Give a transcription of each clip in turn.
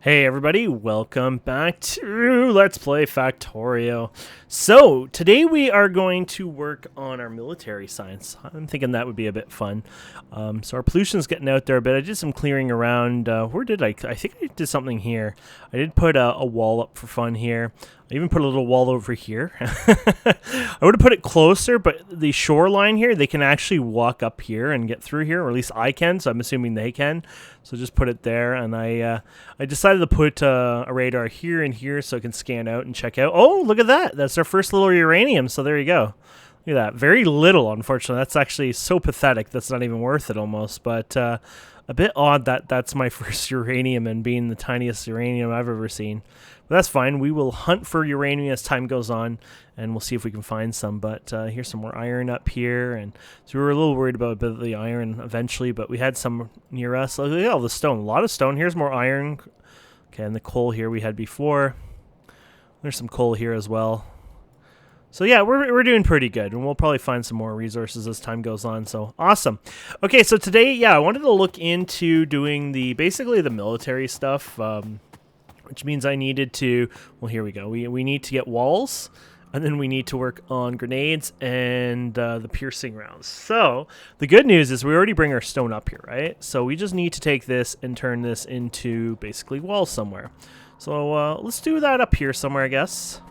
Hey everybody, welcome back to Let's Play Factorio. So, today we are going to work on our military science. I'm thinking that would be a bit fun. So our pollution's getting out there a bit. I did some clearing around. Where did I think I did something here. I did put a wall up for fun here. I even put a little wall over here. I would have put it closer, but the shoreline here, they can actually walk up here and get through here, or at least I can, so I'm assuming they can. So just put it there, and I decided to put a radar here and here so it can scan out and check out. Oh, look at that! That's our first little uranium, so there you go. Look at that. Very little, unfortunately. That's actually so pathetic that's not even worth it almost, but a bit odd that that's my first uranium and being the tiniest uranium I've ever seen. But that's fine. We will hunt for uranium as time goes on, and we'll see if we can find some. But here's some more iron up here, and so we were a little worried about a bit of the iron eventually, but we had some near us. Look at all the stone. A lot of stone. Here's more iron. Okay, and the coal here we had before. There's some coal here as well. So yeah, we're doing pretty good, and we'll probably find some more resources as time goes on. So awesome. Okay, so today, yeah, I wanted to look into doing basically the military stuff, which means I needed to. Well, here we go. We need to get walls, and then we need to work on grenades and the piercing rounds. So the good news is we already bring our stone up here, right? So we just need to take this and turn this into basically walls somewhere. So let's do that up here somewhere, I guess.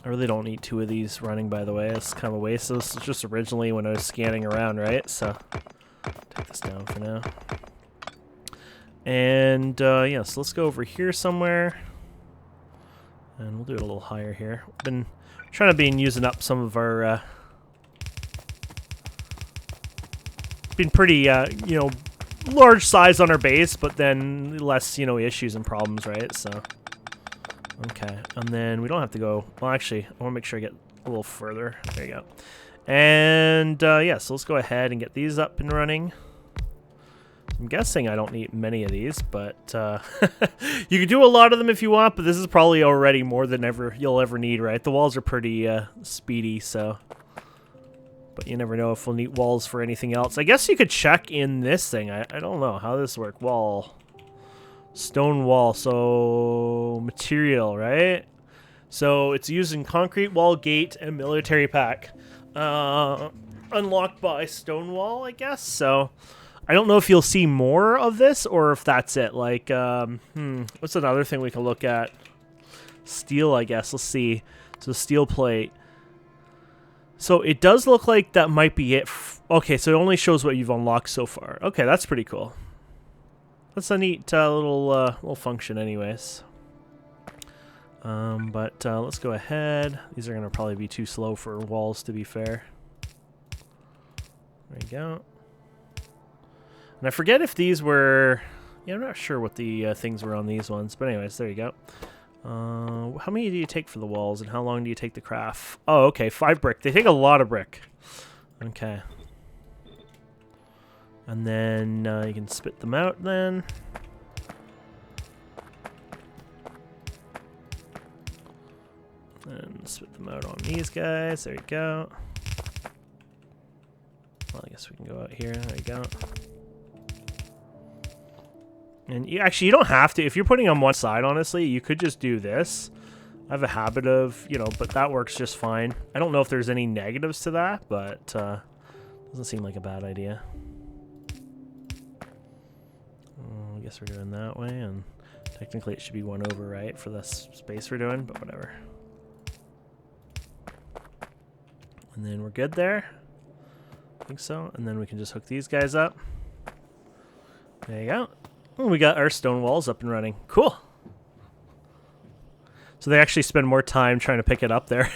I really don't need two of these running, by the way. It's kind of a waste. This was just originally when I was scanning around, right? So take this down for now. And yeah, so let's go over here somewhere. And we'll do it a little higher here. We've been trying to using up some of our been pretty large size on our base, but then less issues and problems, right? So okay, and then we don't have to go. Well, actually, I want to make sure I get a little further. There you go. And yeah, so let's go ahead and get these up and running. I'm guessing I don't need many of these, but you can do a lot of them if you want, but this is probably already more than you'll ever need, right? The walls are pretty speedy, so. But you never know if we'll need walls for anything else. I guess you could check in this thing. I don't know how this works. Wall. Stone wall, so material, right? So it's using concrete wall, gate, and military pack. Unlocked by stone wall, I guess. So I don't know if you'll see more of this or if that's it. Like, what's another thing we can look at? Steel, I guess. Let's see. So steel plate. So it does look like that might be it. Okay, so it only shows what you've unlocked so far. Okay, that's pretty cool. That's a neat little function anyways. But let's go ahead. These are going to probably be too slow for walls, to be fair. There you go. And I forget if these were. Yeah, I'm not sure what the things were on these ones, but anyways, there you go. How many do you take for the walls, and how long do you take the craft? Oh, okay, 5 brick. They take a lot of brick. Okay. And then you can spit them out then. And spit them out on these guys. There you go. Well, I guess we can go out here. There you go. And you don't have to. If you're putting on one side, honestly, you could just do this. I have a habit of, but that works just fine. I don't know if there's any negatives to that, but doesn't seem like a bad idea. I guess we're doing that way, and technically it should be one over, right, for the space we're doing, but whatever. And then we're good there. I think so. And then we can just hook these guys up. There you go. Oh, we got our stone walls up and running. Cool. So they actually spend more time trying to pick it up there.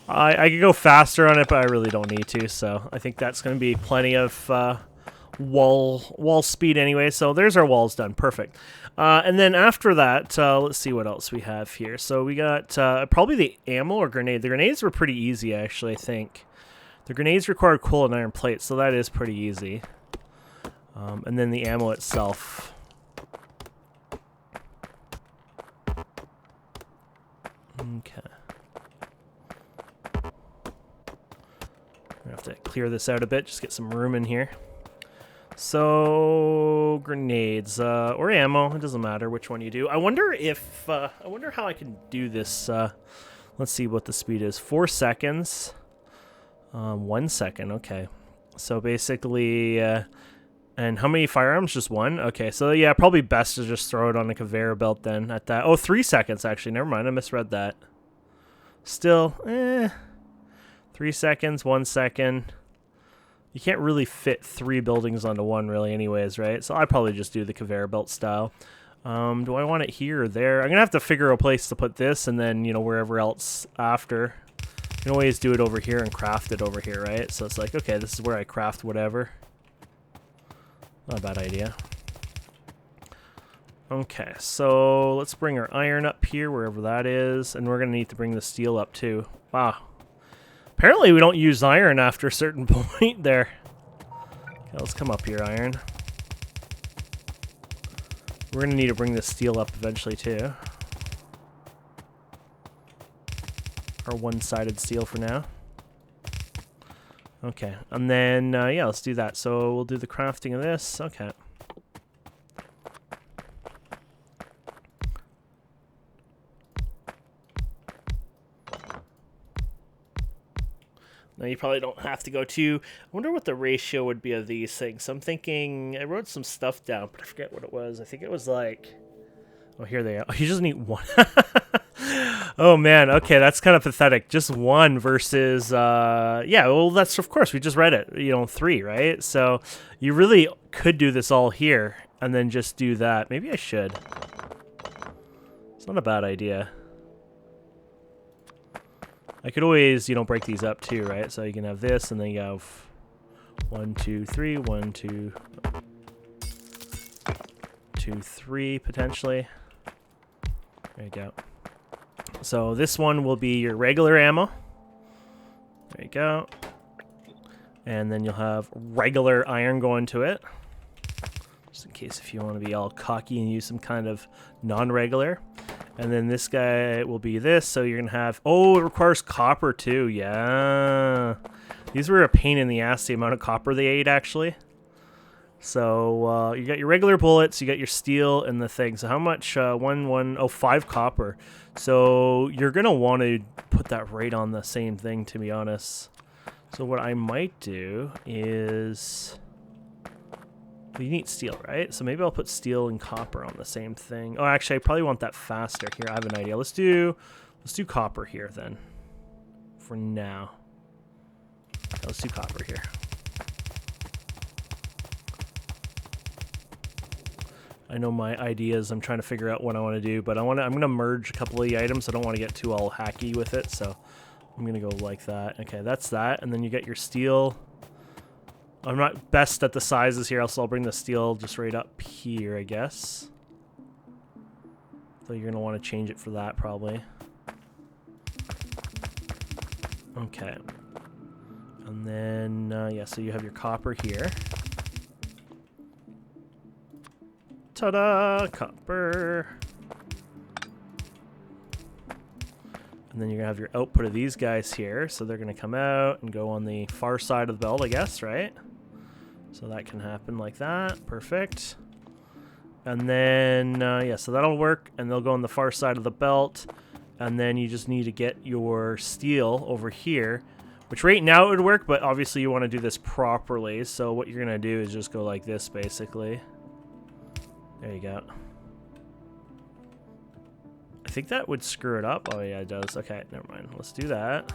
I could go faster on it, but I really don't need to, so I think that's going to be plenty of wall speed anyway. So there's our walls done. Perfect. And then after that, let's see what else we have here. So we got probably the ammo or grenade. The grenades were pretty easy, actually, I think. The grenades require coal and iron plates, so that is pretty easy. And then the ammo itself. Okay. I'm gonna have to clear this out a bit, just get some room in here. So grenades or ammo, it doesn't matter which one you do. I wonder if I wonder how I can do this. Let's see what the speed is. 4 seconds. 1 second. Okay. So basically, and how many firearms? Just one. Okay. So yeah, probably best to just throw it on a conveyor belt then. At that. Oh, 3 seconds actually. Never mind. I misread that. Still, 3 seconds. 1 second. You can't really fit 3 buildings onto one, really, anyways, right? So I'd probably just do the conveyor belt style. Do I want it here or there? I'm gonna have to figure a place to put this, and then wherever else after. You can always do it over here and craft it over here, right? So it's like, okay, this is where I craft whatever. Not a bad idea. Okay, so let's bring our iron up here, wherever that is, and we're gonna need to bring the steel up too. Wow. Apparently we don't use iron after a certain point there. Okay, let's come up here, iron. We're gonna need to bring the steel up eventually too. Our one-sided steel for now. Okay, and then yeah, let's do that. So we'll do the crafting of this. Okay. Now you probably don't have to go to. I wonder what the ratio would be of these things. I'm thinking I wrote some stuff down, but I forget what it was. I think it was like, oh, here they are. Oh, you just need one. Oh man, okay, that's kind of pathetic. Just one versus yeah, well that's of course we just read it. 3, right? So you really could do this all here and then just do that. Maybe I should. It's not a bad idea. I could always, break these up too, right? So you can have this, and then you have 1, 2, 3, 1, 2, 2, 3 potentially. There you go. So this one will be your regular ammo. There you go. And then you'll have regular iron going to it. Just in case if you want to be all cocky and use some kind of non-regular. And then this guy will be this, so you're going to have... Oh, it requires copper too, yeah. These were a pain in the ass, the amount of copper they ate, actually. So you got your regular bullets, you got your steel, and the thing. So how much? 5 copper. So you're going to want to put that right on the same thing, to be honest. So what I might do is... You need steel, right? So maybe I'll put steel and copper on the same thing. Oh, actually, I probably want that faster. Here, I have an idea. Let's do copper here then. For now. Let's do copper here. I know my ideas. I'm trying to figure out what I want to do, but I'm gonna merge a couple of the items. I don't want to get too all hacky with it, so I'm gonna go like that. Okay, that's that, and then you get your steel. I'm not best at the sizes here, so I'll bring the steel just right up here, I guess. So you're going to want to change it for that, probably. Okay. And then, yeah, so you have your copper here. Ta-da! Copper! And then you're going to have your output of these guys here. So they're going to come out and go on the far side of the belt, I guess, right? So that can happen like that. Perfect. And then, yeah, so that'll work. And they'll go on the far side of the belt. And then you just need to get your steel over here, which right now it would work, but obviously you want to do this properly. So what you're going to do is just go like this, basically. There you go. I think that would screw it up. Oh, yeah, it does. Okay, never mind. Let's do that.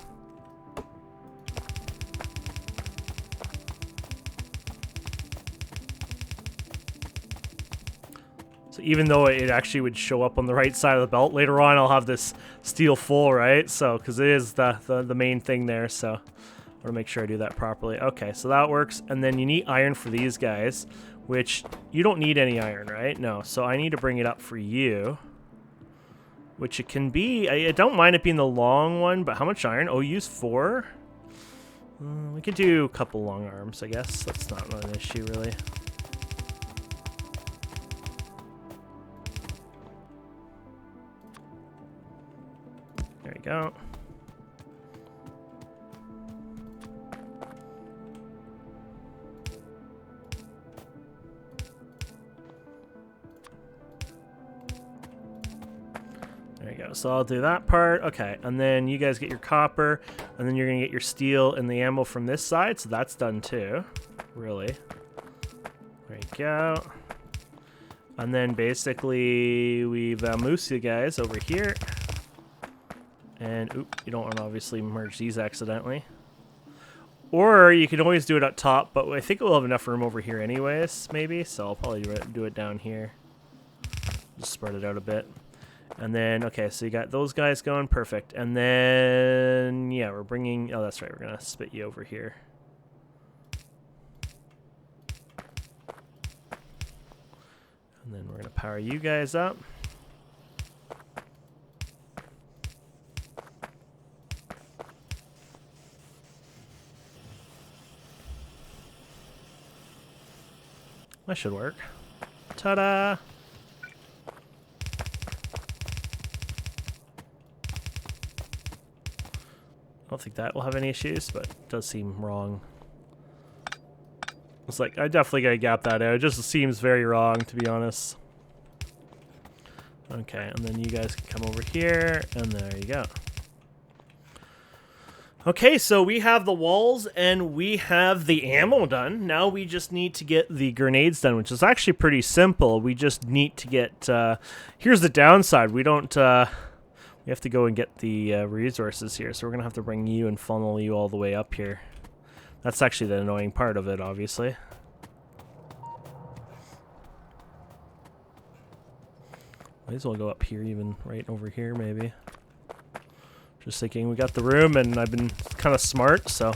So even though it actually would show up on the right side of the belt, later on I'll have this steel full, right? So, because it is the main thing there, so I want to make sure I do that properly. Okay, so that works. And then you need iron for these guys, which you don't need any iron, right? No, so I need to bring it up for you, which it can be. I don't mind it being the long one, but how much iron? Oh, use 4? We could do a couple long arms, I guess. That's not an issue, really. There you go. There you go. So I'll do that part. Okay, and then you guys get your copper, and then you're going to get your steel and the ammo from this side, so that's done too. Really. There you go. And then basically we've moosed you guys over here. And, oop, you don't want to obviously merge these accidentally. Or you can always do it up top, but I think we'll have enough room over here anyways, maybe. So I'll probably do it down here. Just spread it out a bit. And then, okay, so you got those guys going, perfect. And then, yeah, we're bringing, oh, that's right, we're going to spit you over here. And then we're going to power you guys up. That should work. Ta-da! I don't think that will have any issues, but it does seem wrong. It's like, I definitely gotta gap that out. It just seems very wrong, to be honest. Okay, and then you guys can come over here, and there you go. Okay, so we have the walls and we have the ammo done. Now we just need to get the grenades done, which is actually pretty simple. We just need to get... here's the downside. We don't... we have to go and get the resources here, so we're going to have to bring you and funnel you all the way up here. That's actually the annoying part of it, obviously. Might as well go up here, even right over here, maybe. Just thinking, we got the room, and I've been kind of smart, so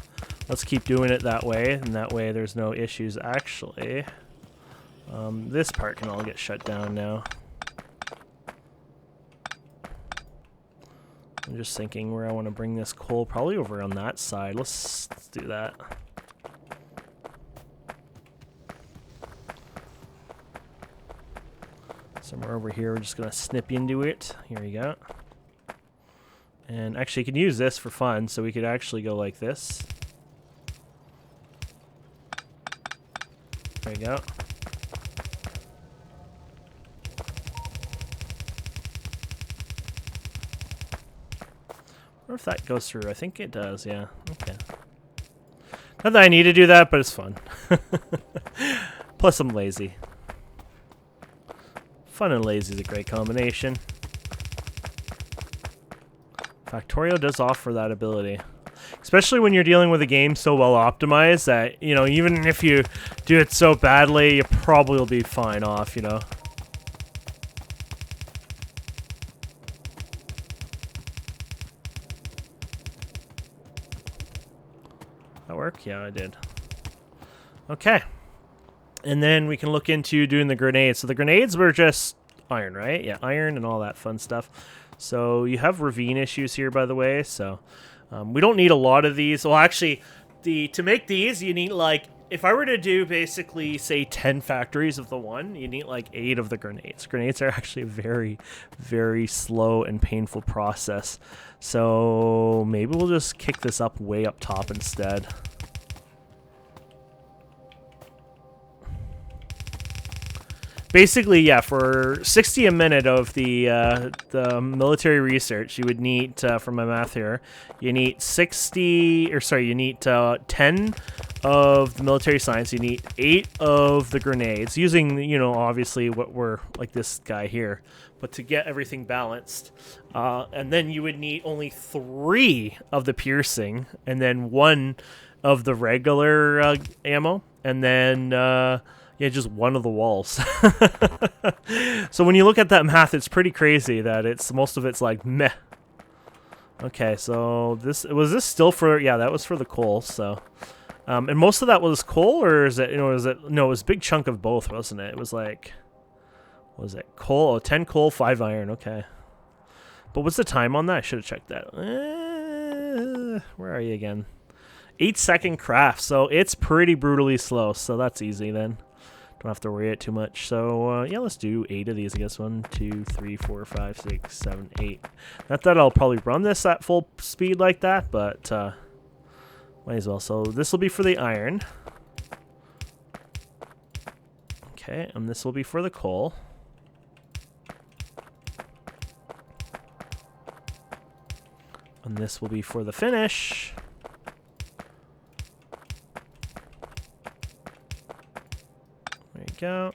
let's keep doing it that way, and that way there's no issues. Actually, this part can all get shut down now. I'm just thinking where I want to bring this coal, probably over on that side. Let's do that. Somewhere over here, we're just going to snip into it. Here we go. And actually, you can use this for fun, so we could actually go like this. There you go. I wonder if that goes through. I think it does, yeah. Okay. Not that I need to do that, but it's fun. Plus, I'm lazy. Fun and lazy is a great combination. Factorio does offer that ability. Especially when you're dealing with a game so well optimized that, you know, even if you do it so badly, you probably will be fine off, you know. That work? Yeah, I did. Okay. And then we can look into doing the grenades. So the grenades were just iron, right? Yeah, iron and all that fun stuff. So you have ravine issues here, by the way. So we don't need a lot of these. Well, actually, to make these, you need like, if I were to do basically, say, 10 factories of the one, you need like 8 of the grenades. Grenades are actually a very, very slow and painful process. So maybe we'll just kick this up way up top instead. Basically, yeah, for 60 a minute of the military research, you would need, from my math here, you need 10 of the military science, you need 8 of the grenades, using, you know, obviously what we're, like this guy here, but to get everything balanced. And then you would need only 3 of the piercing, and then 1 of the regular ammo, and then... yeah, just 1 of the walls. So when you look at that math, it's pretty crazy that most of it's like meh. Okay, so was this still for, yeah, that was for the coal. So, and most of that was coal, or is it, you know, no, it was a big chunk of both, wasn't it? It was like, what was it, coal? Oh, 10 coal, 5 iron. Okay, but what's the time on that? I should have checked that. Where are you again? 8-second craft, so it's pretty brutally slow. So that's easy then. Don't have to worry it too much. So, yeah, let's do 8 of these, I guess. 1, 2, 3, 4, 5, 6, 7, 8. Not that I'll probably run this at full speed like that, but might as well. So this will be for the iron. Okay, and this will be for the coal. And this will be for the finish. There you go.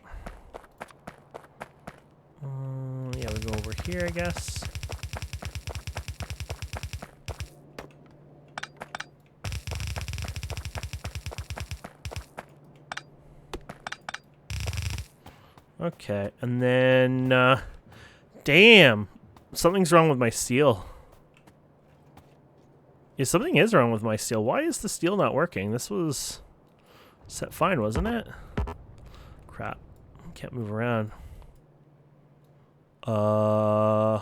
Yeah, we go over here, I guess. Okay, and then, damn, something's wrong with my steel. Yeah, something is wrong with my steel. Why is the steel not working? This was set fine, wasn't it? Crap, can't move around. Ooh,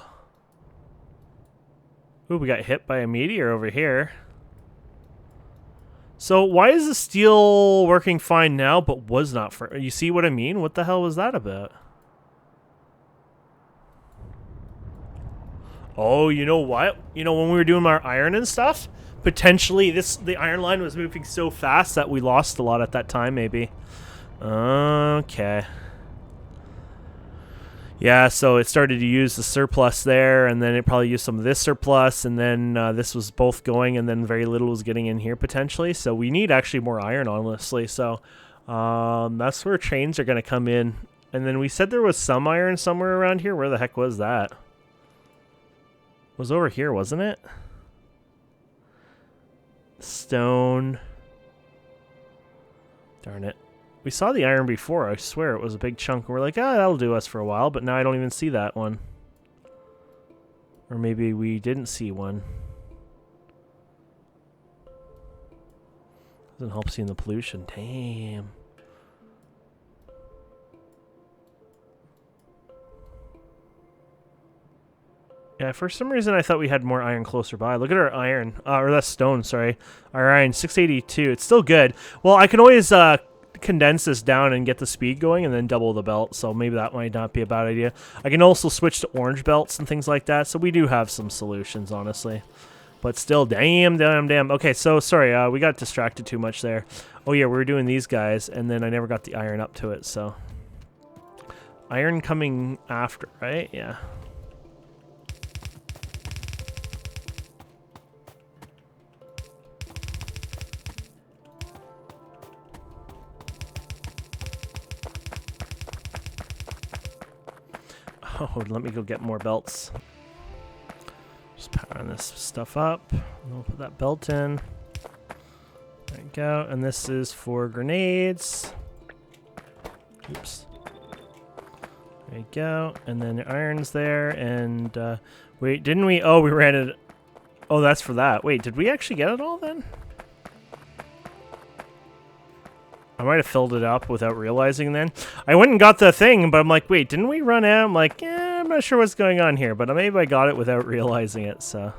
we got hit by a meteor over here. So why is the steel working fine now, but was not for? You see what I mean? What the hell was that about? Oh, you know what? You know, when we were doing our iron and stuff, potentially the iron line was moving so fast that we lost a lot at that time, maybe. Okay. Yeah, so it started to use the surplus there, and then it probably used some of this surplus, and then this was both going, and then very little was getting in here potentially. So we need actually more iron, honestly. So that's where trains are going to come in. And then we said there was some iron somewhere around here. Where the heck was that? It was over here, wasn't it? Stone. Darn it. We saw the iron before, I swear it was a big chunk. We're like, ah, that'll do us for a while, but now I don't even see that one. Or maybe we didn't see one. Doesn't help seeing the pollution. Damn. Yeah, for some reason I thought we had more iron closer by. Look at our iron. Or that's stone, sorry. Our iron, 682. It's still good. Well, I can always condense this down and get the speed going and then double the belt, so maybe that might not be a bad idea. I can also switch to orange belts and things like that, so we do have some solutions, honestly. But still, damn. Okay, so sorry, we got distracted too much there. Oh yeah, we were doing these guys, and then I never got the iron up to it, so. Iron coming after, right? Yeah. Oh, let me go get more belts. Just powering this stuff up. We'll put that belt in. There you go. And this is for grenades. Oops. There you go. And then the iron's there. And wait, didn't we? Oh, we ran it. Oh, that's for that. Wait, did we actually get it all then? I might have filled it up without realizing then. I went and got the thing, but I'm like, wait, didn't we run out? I'm like, yeah, I'm not sure what's going on here, but maybe I got it without realizing it, so.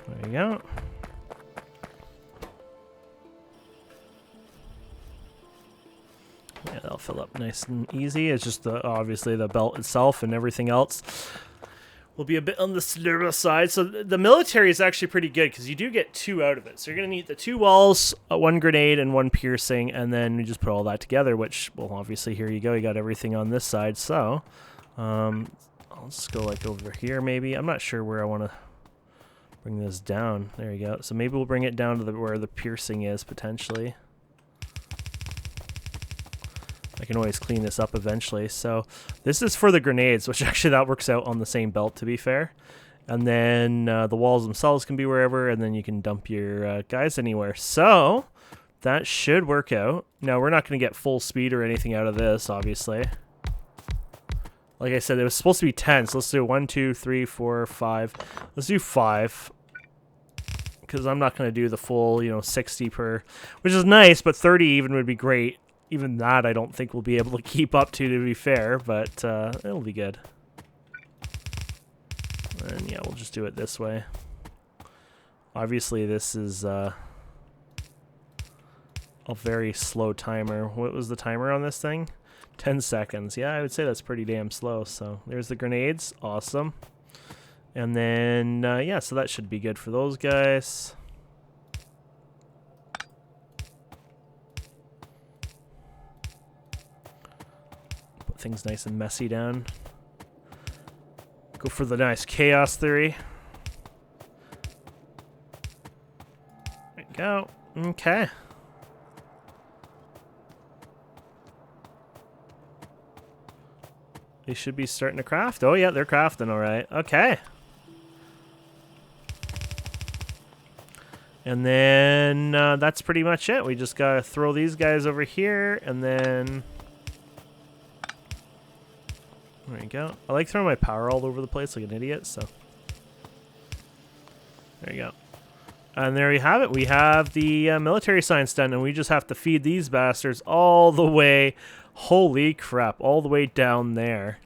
There you go. Yeah, that'll fill up nice and easy. It's just obviously the belt itself and everything else will be a bit on the slower side. So the military is actually pretty good because you do get 2 out of it. So you're going to need the 2 walls, 1 grenade, and 1 piercing, and then we just put all that together, which, well, obviously here you go. You got everything on this side. So I'll just go like over here maybe. I'm not sure where I want to bring this down. There you go. So maybe we'll bring it down to where the piercing is potentially. I can always clean this up eventually. So this is for the grenades, which actually that works out on the same belt, to be fair. And then the walls themselves can be wherever, and then you can dump your guys anywhere. So that should work out. Now, we're not going to get full speed or anything out of this, obviously. Like I said, it was supposed to be 10, so let's do 1, 2, 3, 4, 5. Let's do 5. Because I'm not going to do the full, 60 per, which is nice, but 30 even would be great. Even that I don't think we'll be able to keep up to be fair, but it'll be good. And yeah, we'll just do it this way. Obviously, this is a very slow timer. What was the timer on this thing? 10 seconds. Yeah, I would say that's pretty damn slow. So there's the grenades. Awesome. And then, yeah, so that should be good for those guys. Things nice and messy down. Go for the nice chaos theory. There you go. Okay. They should be starting to craft. Oh yeah, they're crafting all right. Okay. And then that's pretty much it. We just gotta throw these guys over here, and then there you go. I like throwing my power all over the place like an idiot, so there you go. And there you have it. We have the military science done, and we just have to feed these bastards all the way, holy crap, all the way down there.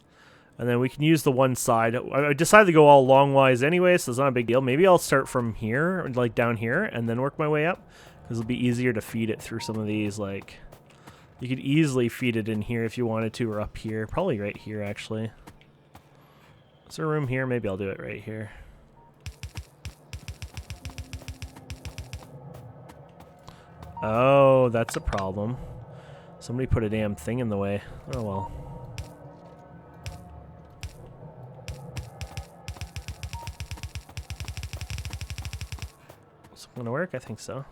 And then we can use the one side. I decided to go all longwise anyway, so it's not a big deal. Maybe I'll start from here, like down here, and then work my way up, because it'll be easier to feed it through some of these. Like, you could easily feed it in here if you wanted to, or up here. Probably right here, actually. Is there room here? Maybe I'll do it right here. Oh, that's a problem. Somebody put a damn thing in the way. Oh well. Is it gonna work? I think so.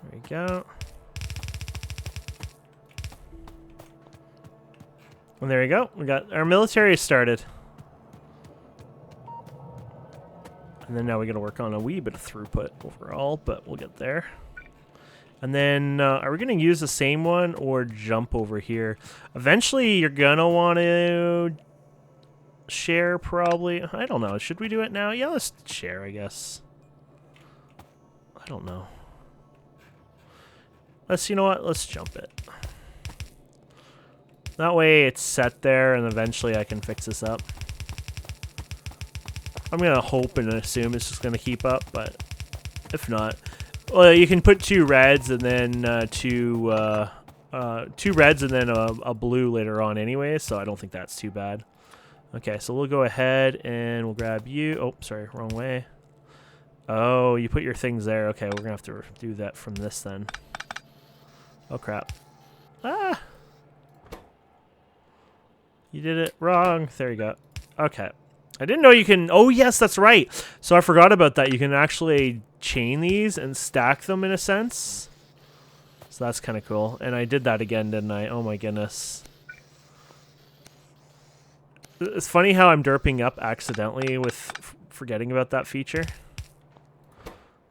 There we go. And there we go. We got our military started. And then now we got to work on a wee bit of throughput overall, but we'll get there. And then are we going to use the same one or jump over here? Eventually you're going to want to share probably. I don't know. Should we do it now? Yeah, let's share, I guess. I don't know. You know what? Let's jump it. That way it's set there and eventually I can fix this up. I'm going to hope and assume it's just going to keep up, but if not, well, you can put 2 reds and then 2 reds and then a blue later on anyway, so I don't think that's too bad. Okay, so we'll go ahead and we'll grab you. Oh, sorry, wrong way. Oh, you put your things there. Okay, we're going to have to do that from this then. Oh, crap. Ah! You did it wrong. There you go. Okay. I didn't know you can... Oh, yes, that's right. So I forgot about that. You can actually chain these and stack them in a sense. So that's kind of cool. And I did that again, didn't I? Oh, my goodness. It's funny how I'm derping up accidentally with forgetting about that feature.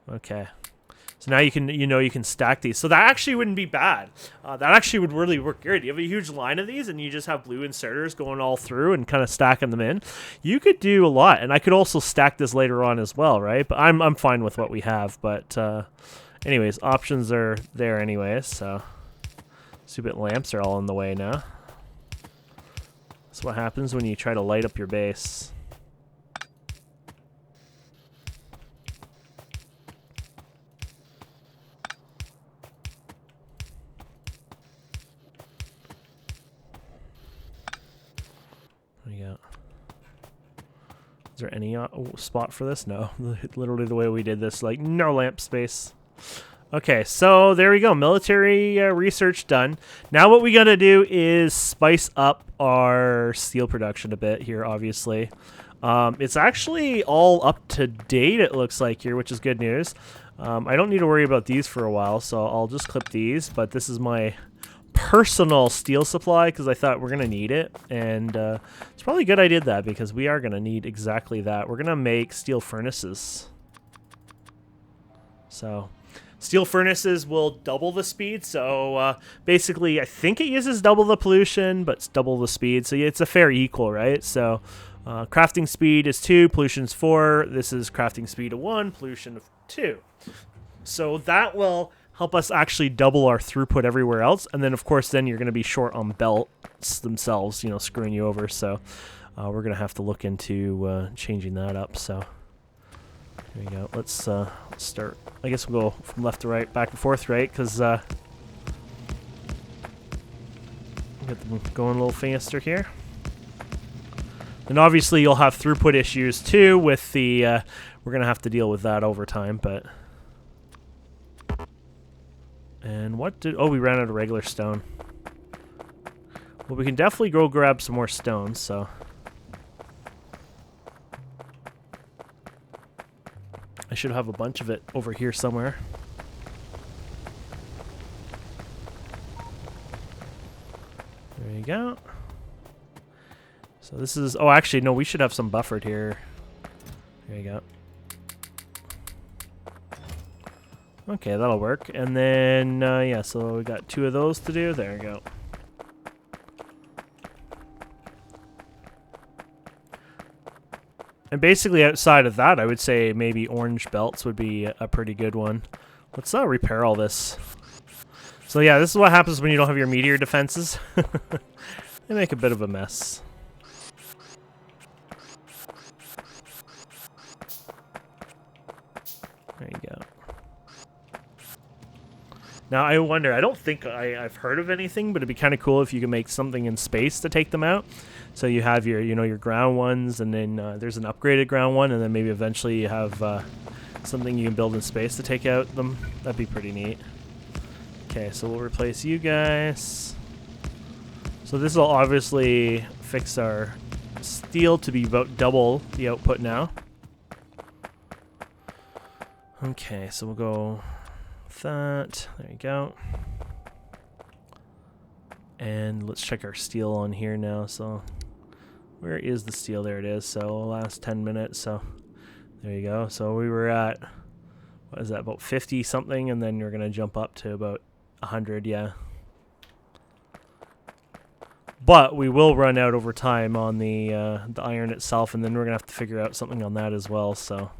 Okay. So now you can, you can stack these. So that actually wouldn't be bad. That actually would really work good. You have a huge line of these, and you just have blue inserters going all through and kind of stacking them in. You could do a lot, and I could also stack this later on as well, right? But I'm fine with what we have. But anyways, options are there anyways. So stupid lamps are all in the way now. That's what happens when you try to light up your base. Is there any spot for this? No. Literally the way we did this, like, no lamp space. Okay, so there we go. Military research done. Now what we got to do is spice up our steel production a bit here, obviously. It's actually all up to date, it looks like here, which is good news. I don't need to worry about these for a while, so I'll just clip these. But this is my personal steel supply because I thought we're gonna need it, and it's probably good I did that because we are gonna need exactly that. We're gonna make steel furnaces, so steel furnaces will double the speed. So basically I think it uses double the pollution but it's double the speed, so it's a fair equal, right? So crafting speed is 2, pollution's 4. This is crafting speed of 1, pollution of 2. So that will help us actually double our throughput everywhere else. And then, of course, then you're going to be short on belts themselves, screwing you over. So we're going to have to look into changing that up. So there you go. Let's start. I guess we'll go from left to right, back and forth, right? Because get them going a little faster here. And obviously, you'll have throughput issues, too, with the... we're going to have to deal with that over time, but... And what did... Oh, we ran out of regular stone. Well, we can definitely go grab some more stones, so. I should have a bunch of it over here somewhere. There you go. So this is... Oh, actually, no, we should have some buffered here. There you go. Okay, that'll work. And then, yeah, so we got 2 of those to do. There you go. And basically outside of that, I would say maybe orange belts would be a pretty good one. Let's repair all this. So yeah, this is what happens when you don't have your meteor defenses. They make a bit of a mess. There you go. Now I wonder, I don't think I've heard of anything, but it'd be kind of cool if you could make something in space to take them out. So you have your, you know, your ground ones, and then there's an upgraded ground one, and then maybe eventually you have something you can build in space to take out them. That'd be pretty neat. Okay, so we'll replace you guys. So this will obviously fix our steel to be about double the output now. Okay, so we'll go with that. There you go. And let's check our steel on here now. So where is the steel? There it is. So last 10 minutes. So there you go. So we were at, what is that, about 50 something, and then you're going to jump up to about 100, yeah. But we will run out over time on the iron itself, and then we're going to have to figure out something on that as well, so.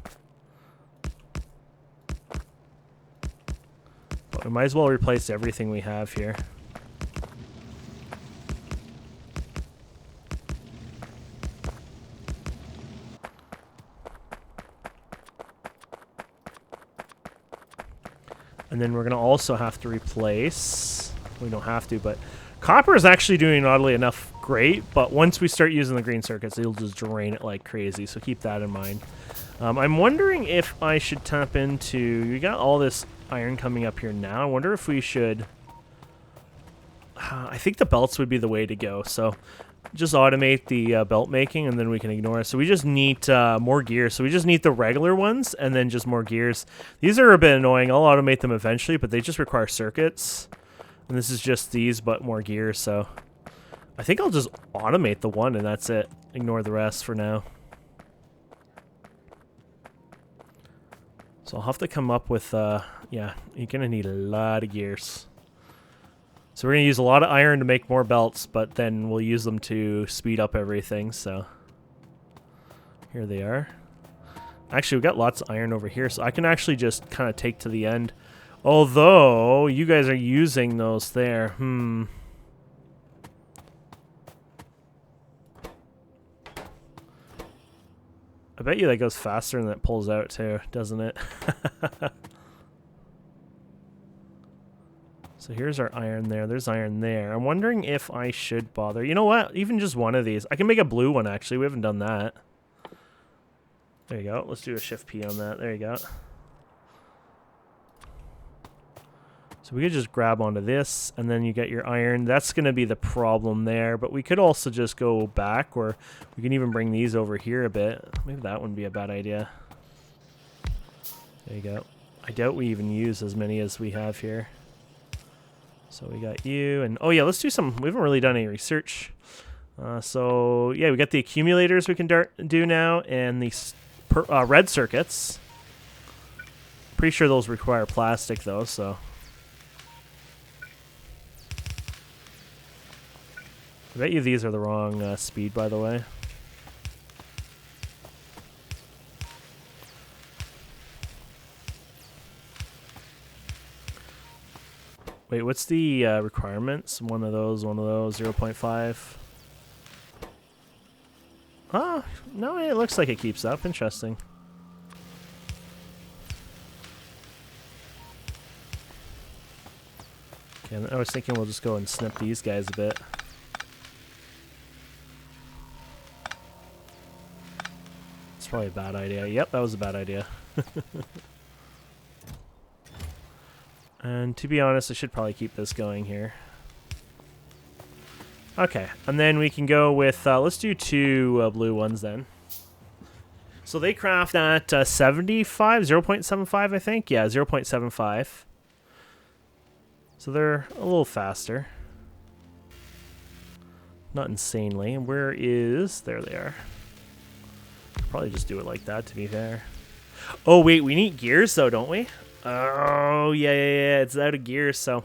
But we might as well replace everything we have here. And then we're going to also have to replace, we don't have to, but copper is actually doing oddly enough great, but once we start using the green circuits, it'll just drain it like crazy, so keep that in mind. I'm wondering if I should tap into, we got all this iron coming up here now, I wonder if we should, I think the belts would be the way to go, so just automate the belt making, and then we can ignore it. So we just need more gears. So we just need the regular ones, and then just more gears. These are a bit annoying. I'll automate them eventually, but they just require circuits. And this is just these, but more gears. So I think I'll just automate the one, and that's it. Ignore the rest for now. So I'll have to come up with, yeah, you're going to need a lot of gears. So we're going to use a lot of iron to make more belts, but then we'll use them to speed up everything, so. Here they are. Actually, we've got lots of iron over here, so I can actually just kind of take to the end. Although, you guys are using those there. I bet you that goes faster than it pulls out too, doesn't it? So here's our iron there. There's iron there. I'm wondering if I should bother. You know what? Even just one of these. I can make a blue one, actually. We haven't done that. There you go. Let's do a shift P on that. There you go. So we could just grab onto this, and then you get your iron. That's going to be the problem there, but we could also just go back, or we can even bring these over here a bit. Maybe that wouldn't be a bad idea. There you go. I doubt we even use as many as we have here. So we got you, and oh yeah, let's do some, we haven't really done any research. So yeah, we got the accumulators we can do now, and the red circuits. Pretty sure those require plastic though, so. I bet you these are the wrong speed, by the way. Wait, what's the requirements? One of those, 0.5. Oh, no, it looks like it keeps up. Interesting. Okay, I was thinking we'll just go and snip these guys a bit. It's probably a bad idea. Yep, that was a bad idea. And to be honest, I should probably keep this going here. Okay, and then we can go with, let's do 2 blue ones then. So they craft at 75, 0.75, I think. Yeah, 0.75. So they're a little faster. Not insanely. Where is... There they are. Probably just do it like that, to be fair. Oh, wait, we need gears, though, don't we? Oh, yeah, it's out of gears, so,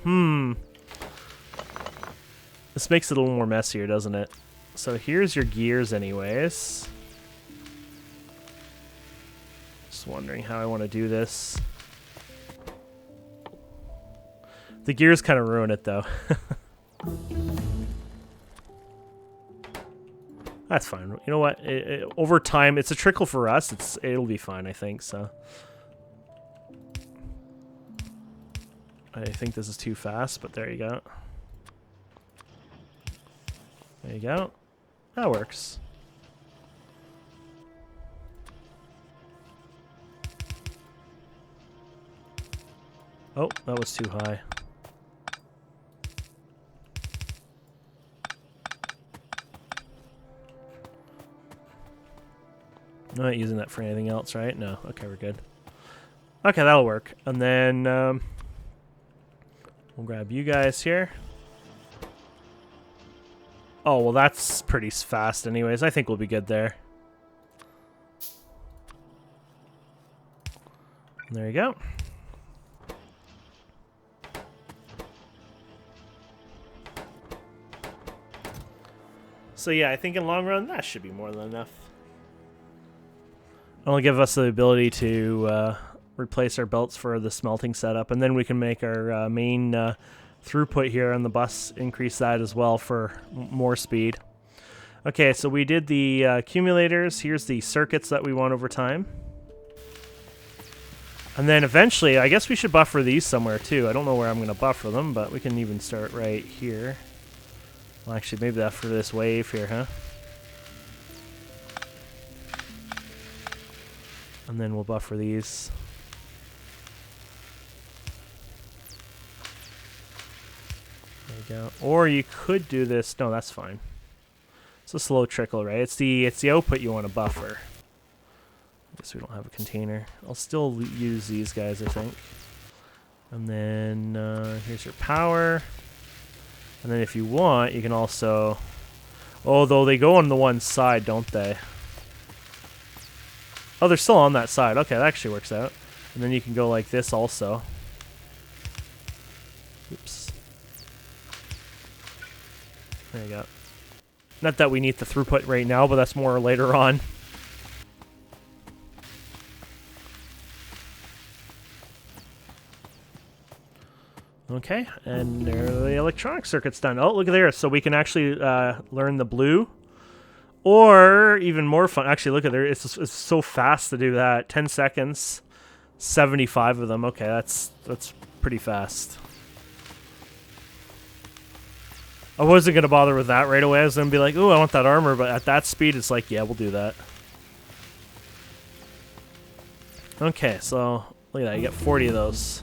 This makes it a little more messier, doesn't it? So here's your gears anyways. Just wondering how I want to do this. The gears kind of ruin it, though. That's fine. You know what? Over time, it's a trickle for us. It'll be fine, I think, so. I think this is too fast, but there you go. There you go. That works. Oh, that was too high. I'm not using that for anything else, right? No. Okay, we're good. Okay, that'll work. And then we'll grab you guys here. Oh, well, that's pretty fast anyways. I think we'll be good there. And there you go. So yeah, I think in long run, that should be more than enough. It'll give us the ability to replace our belts for the smelting setup, and then we can make our main throughput here on the bus, increase that as well for more speed. Okay, so we did the accumulators. Here's the circuits that we want over time. And then eventually, I guess we should buffer these somewhere too. I don't know where I'm going to buffer them, but we can even start right here. Well, actually, maybe that's for this wave here, huh? And then we'll buffer these. There you go. Or you could do this. No, that's fine. It's a slow trickle, right? It's the output you want to buffer. I guess we don't have a container. I'll still use these guys, I think. And then here's your power. And then if you want, you can also... Oh, though they go on the one side, don't they? Oh, they're still on that side. Okay, that actually works out. And then you can go like this also. Oops. There you go. Not that we need the throughput right now, but that's more later on. Okay, and there the electronic circuit's done. Oh, look at there. So we can actually learn the blue. Or even more fun. Actually, look at there. It's so fast to do that. 10 seconds, 75 of them. Okay, that's pretty fast. I wasn't going to bother with that right away. I was going to be like, ooh, I want that armor. But at that speed, it's like, yeah, we'll do that. Okay, so look at that. You get 40 of those.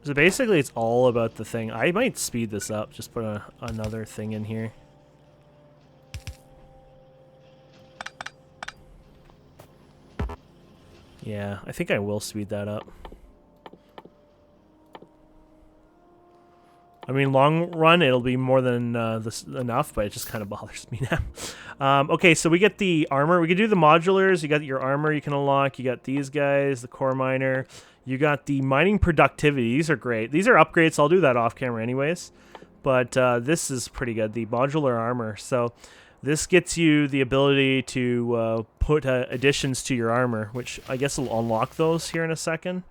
So basically, it's all about the thing. I might speed this up. Just put another thing in here. Yeah, I think I will speed that up. I mean, long run, it'll be more than this enough, but it just kind of bothers me now. Okay, so we get the armor. We can do the modulars. You got your armor you can unlock. You got these guys, the core miner. You got the mining productivity. These are great. These are upgrades. I'll do that off camera anyways. But this is pretty good, the modular armor. So this gets you the ability to put additions to your armor, which I guess will unlock those here in a second.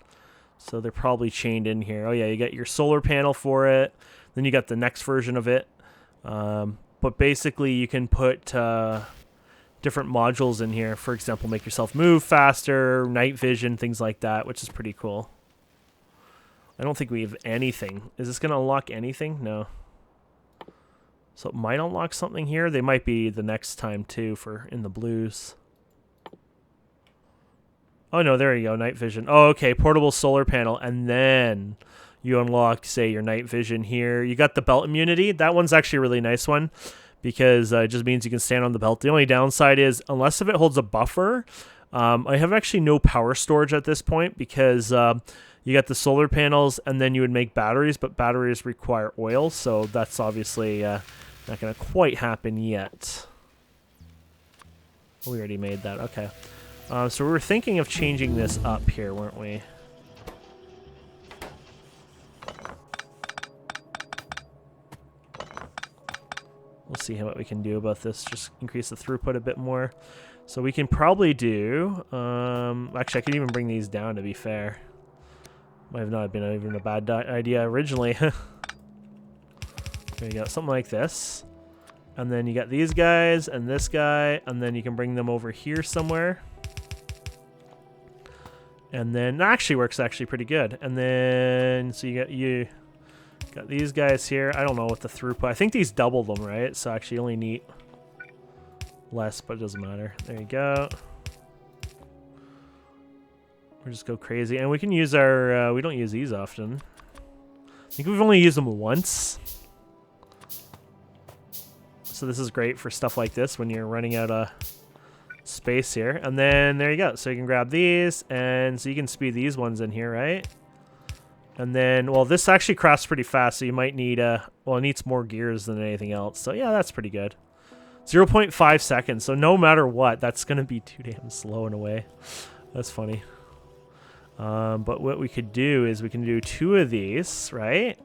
So they're probably chained in here. Oh yeah, you got your solar panel for it. Then you got the next version of it. But basically you can put different modules in here. For example, make yourself move faster, night vision, things like that, which is pretty cool. I don't think we have anything. Is this going to unlock anything? No. So it might unlock something here. They might be the next time too for in the blues. Oh no, there you go, night vision. Oh, okay, portable solar panel, and then you unlock, say, your night vision here. You got the belt immunity. That one's actually a really nice one because it just means you can stand on the belt. The only downside is, unless if it holds a buffer, I have actually no power storage at this point because you got the solar panels and then you would make batteries, but batteries require oil, so that's obviously not going to quite happen yet. We already made that. Okay. So we were thinking of changing this up here, weren't we? We'll see what we can do about this. Just increase the throughput a bit more. So we can probably do... actually, I could even bring these down, to be fair. Might have not been even a bad idea originally. There you go. Something like this. And then you got these guys and this guy. And then you can bring them over here somewhere. And then... That actually works actually pretty good. And then... So you got these guys here. I don't know what the throughput... I think these double them, right? So actually you only need less, but it doesn't matter. There you go. We'll just go crazy. And we can use our... we don't use these often. I think we've only used them once. So this is great for stuff like this when you're running out of space here. And then there you go. So you can grab these. And so you can speed these ones in here, right? And then, well, this actually crafts pretty fast, so you might need, well, it needs more gears than anything else. So, yeah, that's pretty good. 0.5 seconds, so no matter what, that's going to be too damn slow in a way. That's funny. But what we could do is we can do 2 of these, right?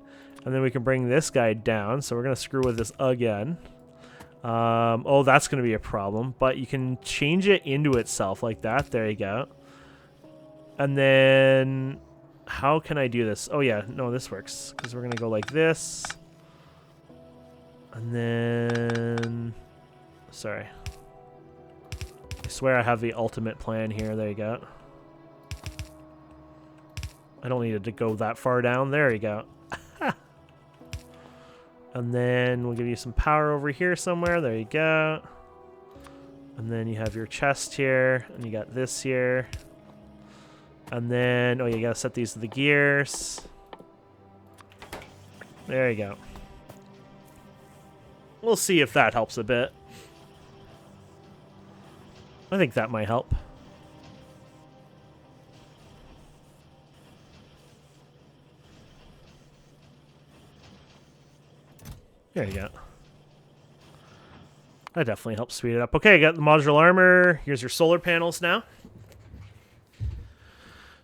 And then we can bring this guy down, so we're going to screw with this again. Oh, that's going to be a problem, but you can change it into itself like that. There you go. And then... How can I do this? Oh, yeah. No, this works. Because we're going to go like this. And then... Sorry. I swear I have the ultimate plan here. There you go. I don't need it to go that far down. There you go. And then we'll give you some power over here somewhere. There you go. And then you have your chest here. And you got this here. And then, oh, you gotta set these to the gears. There you go. We'll see if that helps a bit. I think that might help. There you go. That definitely helps speed it up. Okay, I got the modular armor. Here's your solar panels now.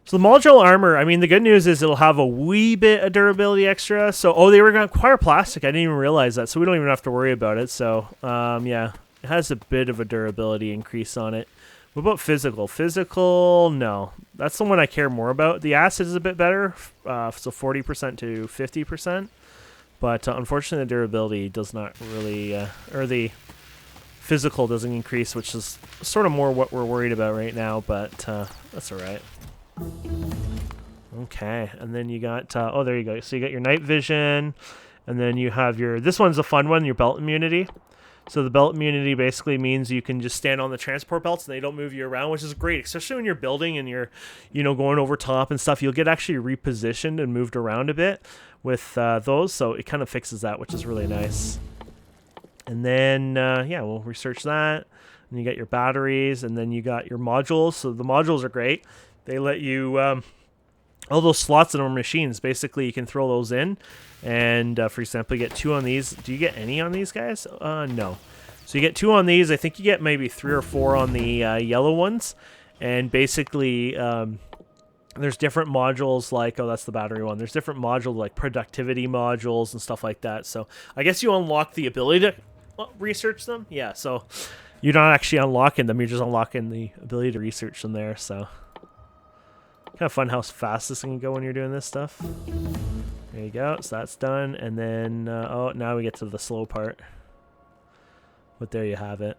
So the modular armor, I mean, the good news is it'll have a wee bit of durability extra. So, oh, they were going to require plastic. I didn't even realize that. So we don't even have to worry about it. So, yeah, it has a bit of a durability increase on it. What about physical? Physical, no. That's the one I care more about. The acid is a bit better, so 40% to 50%. But unfortunately, the durability does not really, or the physical doesn't increase, which is sort of more what we're worried about right now. But that's all right. Okay, and then you got, oh, there you go. So you got your night vision, and then you have your, this one's a fun one, your belt immunity. So the belt immunity basically means you can just stand on the transport belts and they don't move you around, which is great, especially when you're building and you're, you know, going over top and stuff. You'll get actually repositioned and moved around a bit with those, so it kind of fixes that, which is really nice. And then, yeah, we'll research that. And you got your batteries, and then you got your modules. So the modules are great. They let you, all those slots in our machines, basically you can throw those in. And for example, you get 2 on these. Do you get any on these guys? No. So you get 2 on these. I think you get maybe 3 or 4 on the yellow ones. And basically, there's different modules like, oh, that's the battery one. There's different modules like productivity modules and stuff like that. So I guess you unlock the ability to research them. Yeah, so you're not actually unlocking them. You're just unlocking the ability to research them there. So kind of fun how fast this can go when you're doing this stuff. There you go. So that's done. And then, oh, now we get to the slow part. But there you have it.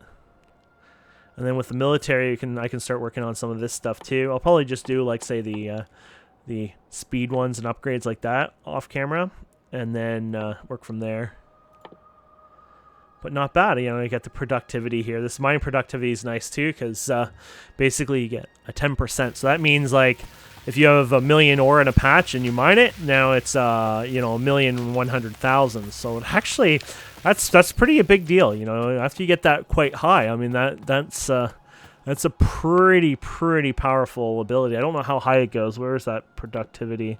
And then with the military, I can start working on some of this stuff too. I'll probably just do, like, say, the speed ones and upgrades like that off camera. And then work from there. but not bad. You know, you got the productivity here. This mine productivity is nice too, because basically you get a 10%. So that means like if you have 1 million ore in a patch and you mine it, now it's you know, 1,100,000. So actually, that's pretty a big deal. You know, after you get that quite high, I mean that's a pretty powerful ability. I don't know how high it goes. Where is that productivity?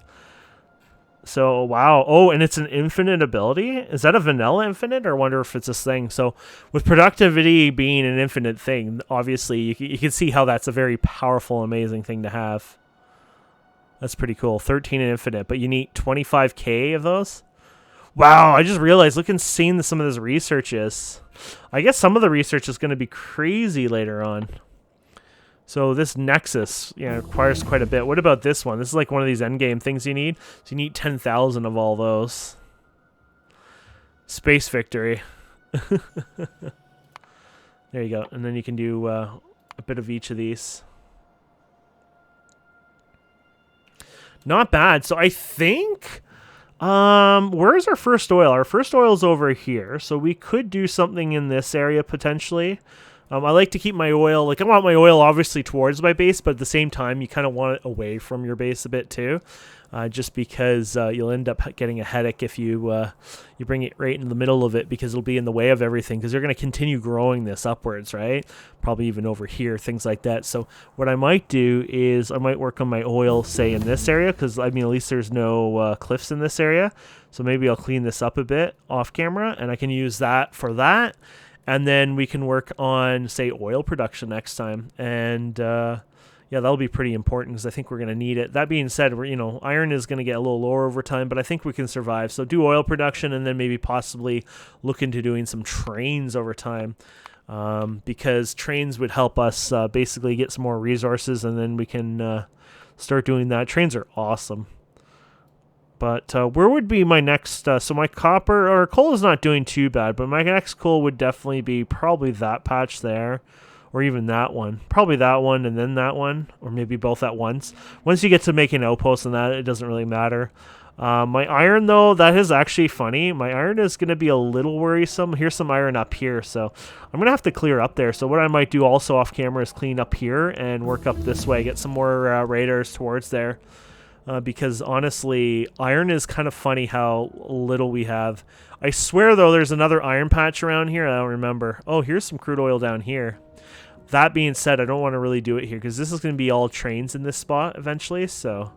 So, wow. Oh, and it's an infinite ability? Is that a vanilla infinite? Or I wonder if it's this thing. So, with productivity being an infinite thing, obviously, you can see how that's a very powerful, amazing thing to have. That's pretty cool. 13 and infinite, but you need 25k of those? Wow, I just realized, look insane some of this research is. I guess some of the research is going to be crazy later on. So this Nexus, yeah, requires quite a bit. What about this one? This is like one of these endgame things you need. So you need 10,000 of all those. Space Victory. There you go. And then you can do a bit of each of these. Not bad. So I think... where's our first oil? Our first oil is over here. So we could do something in this area potentially. I like to keep my oil, like I want my oil obviously towards my base, but at the same time, you kind of want it away from your base a bit too, just because you'll end up getting a headache if you you bring it right in the middle of it, because it'll be in the way of everything, because you're going to continue growing this upwards, right? Probably even over here, things like that. So what I might do is I might work on my oil, say, in this area, because, I mean, at least there's no cliffs in this area. So maybe I'll clean this up a bit off camera, and I can use that for that. And then we can work on, say, oil production next time. And, yeah, that'll be pretty important because I think we're going to need it. That being said, you know, iron is going to get a little lower over time, but I think we can survive. So do oil production and then maybe possibly look into doing some trains over time, because trains would help us basically get some more resources, and then we can start doing that. Trains are awesome. But where would be my next... so my copper... or coal is not doing too bad, but my next coal would definitely be probably that patch there. Or even that one. Probably that one and then that one. Or maybe both at once. Once you get to making outposts and that, it doesn't really matter. My iron, though, that is actually funny. My iron is going to be a little worrisome. Here's some iron up here, so I'm going to have to clear up there. So what I might do also off camera is clean up here and work up this way. Get some more raiders towards there. Because honestly, iron is kind of funny how little we have. I swear, though, there's another iron patch around here. I don't remember. Oh, here's some crude oil down here. That being said, I don't want to really do it here because this is going to be all trains in this spot eventually. So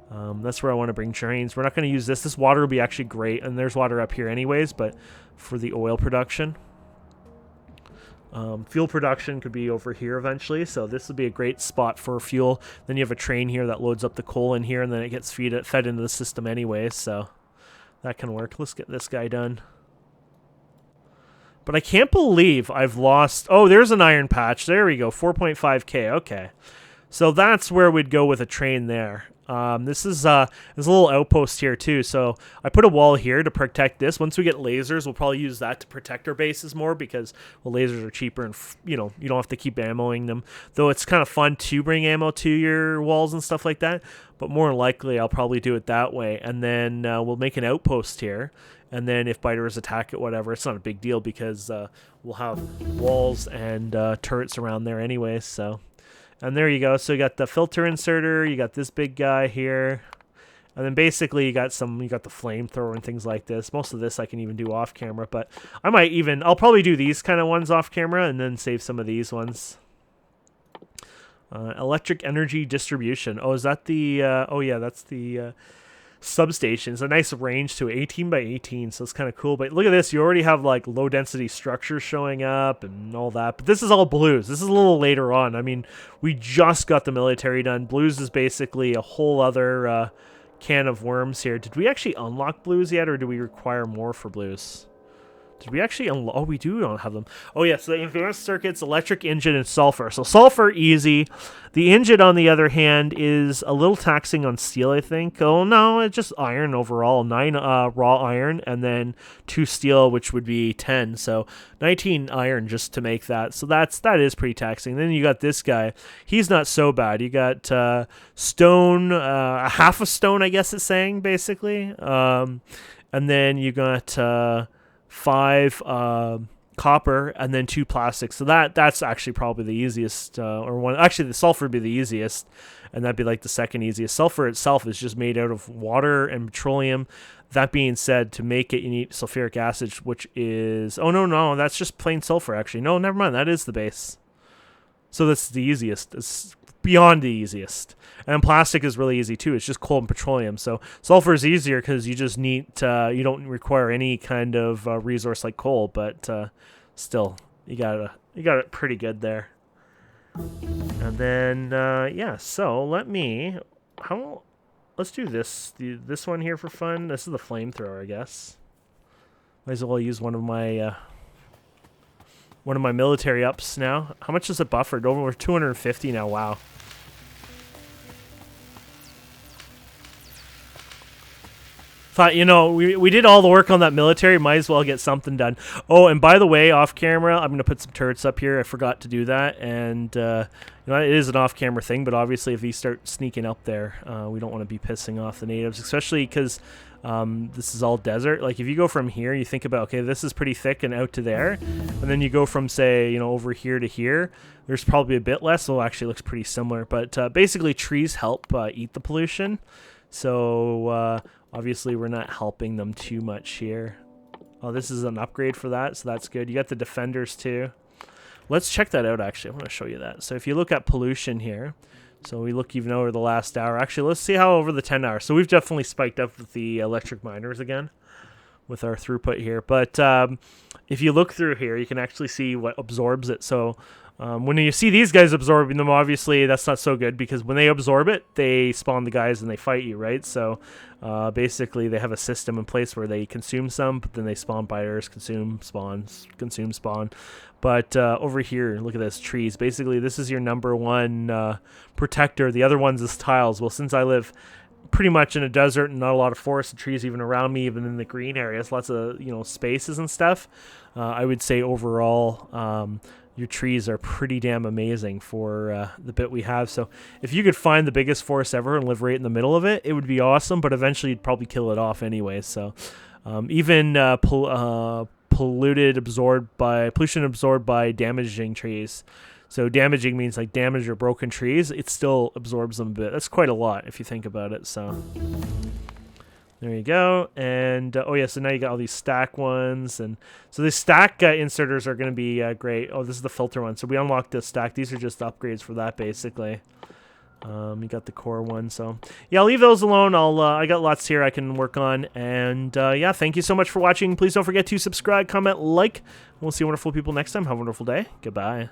that's where I want to bring trains. We're not going to use this. This water will be actually great. And there's water up here anyways, but for the oil production. Fuel production could be over here eventually, so this would be a great spot for fuel. Then you have a train here that loads up the coal in here, and then it gets fed into the system anyway, so that can work. Let's get this guy done. But I can't believe I've lost... Oh, there's an iron patch. There we go, 4.5k. Okay. So that's where we'd go with a train there. This is there's a little outpost here too, so I put a wall here to protect this. Once we get lasers, we'll probably use that to protect our bases more because, well, lasers are cheaper and, you know, you don't have to keep ammoing them. Though it's kind of fun to bring ammo to your walls and stuff like that, but more likely I'll probably do it that way. And then we'll make an outpost here, and then if biters attack it, whatever, it's not a big deal because we'll have walls and turrets around there anyways, so... And there you go. So you got the filter inserter, you got this big guy here, and then basically you got the flamethrower and things like this. Most of this I can even do off camera, but I'll probably do these kind of ones off camera and then save some of these ones. Electric energy distribution. Oh, is that the? Oh yeah, that's the substation. It's a nice range to 18 by 18, so it's kind of cool. But look at this, you already have like low density structures showing up and all that, but this is all blues. This is a little later on. I mean, we just got the military done. Blues is basically a whole other can of worms here. Did we actually unlock blues yet, or do we require more for blues? Did we actually unlock? Oh, we don't have them. Oh, yeah, so the advanced circuits, electric engine, and sulfur. So sulfur, easy. The engine, on the other hand, is a little taxing on steel, I think. Oh, no, it's just iron overall. 9 raw iron, and then 2 steel, which would be 10. So 19 iron just to make that. So that is pretty taxing. Then you got this guy. He's not so bad. You got stone, half a stone, I guess it's saying, basically. And then you got... 5 copper, and then 2 plastic. So that's actually probably the easiest, or one. Actually, the sulfur would be the easiest, and that'd be like the second easiest. Sulfur itself is just made out of water and petroleum. That being said, to make it, you need sulfuric acid, which is... Oh, no, that's just plain sulfur, actually. No, never mind. That is the base. So that's the easiest. It's beyond the easiest. And plastic is really easy, too. It's just coal and petroleum. So sulfur is easier because you just need... you don't require any kind of resource like coal, but still, you got it pretty good there. And then, yeah, so let me... Let's do this one here for fun. This is the flamethrower, I guess. Might as well use one of my military ups now. How much is it buffered? Over 250 now. Wow. Thought, we did all the work on that military. Might as well get something done. Oh, and by the way, off camera, I'm going to put some turrets up here. I forgot to do that. And, it is an off-camera thing, but obviously if you start sneaking up there, we don't want to be pissing off the natives, especially because this is all desert. Like, if you go from here, you think about, okay, this is pretty thick and out to there. And then you go from, say, over here to here. There's probably a bit less, so it actually looks pretty similar. But basically, trees help eat the pollution. So... obviously, we're not helping them too much here. Oh, this is an upgrade for that, so that's good. You got the defenders, too. Let's check that out, actually. I want to show you that. So if you look at pollution here, so we look even over the last hour. Actually, let's see how over the 10 hours. So we've definitely spiked up with the electric miners again with our throughput here. But if you look through here, you can actually see what absorbs it. So... when you see these guys absorbing them, obviously that's not so good because when they absorb it, they spawn the guys and they fight you, right? So basically they have a system in place where they consume some, but then they spawn biters, consume, spawn, consume, spawn. But over here, look at this, trees. Basically, this is your number one protector. The other one's is tiles. Well, since I live pretty much in a desert and not a lot of forest and trees even around me, even in the green areas, lots of, spaces and stuff, I would say overall... your trees are pretty damn amazing for the bit we have. So if you could find the biggest forest ever and live right in the middle of it, it would be awesome. But eventually you'd probably kill it off anyway. So even pollution absorbed by damaging trees. So damaging means like damaged or broken trees. It still absorbs them a bit. That's quite a lot if you think about it. So... there you go. And, oh yeah, so now you got all these stack ones. And so the stack inserters are going to be great. Oh, this is the filter one. So we unlocked the stack. These are just upgrades for that, basically. You got the core one. So, yeah, I'll leave those alone. I got lots here I can work on. And, yeah, thank you so much for watching. Please don't forget to subscribe, comment, like. We'll see wonderful people next time. Have a wonderful day. Goodbye.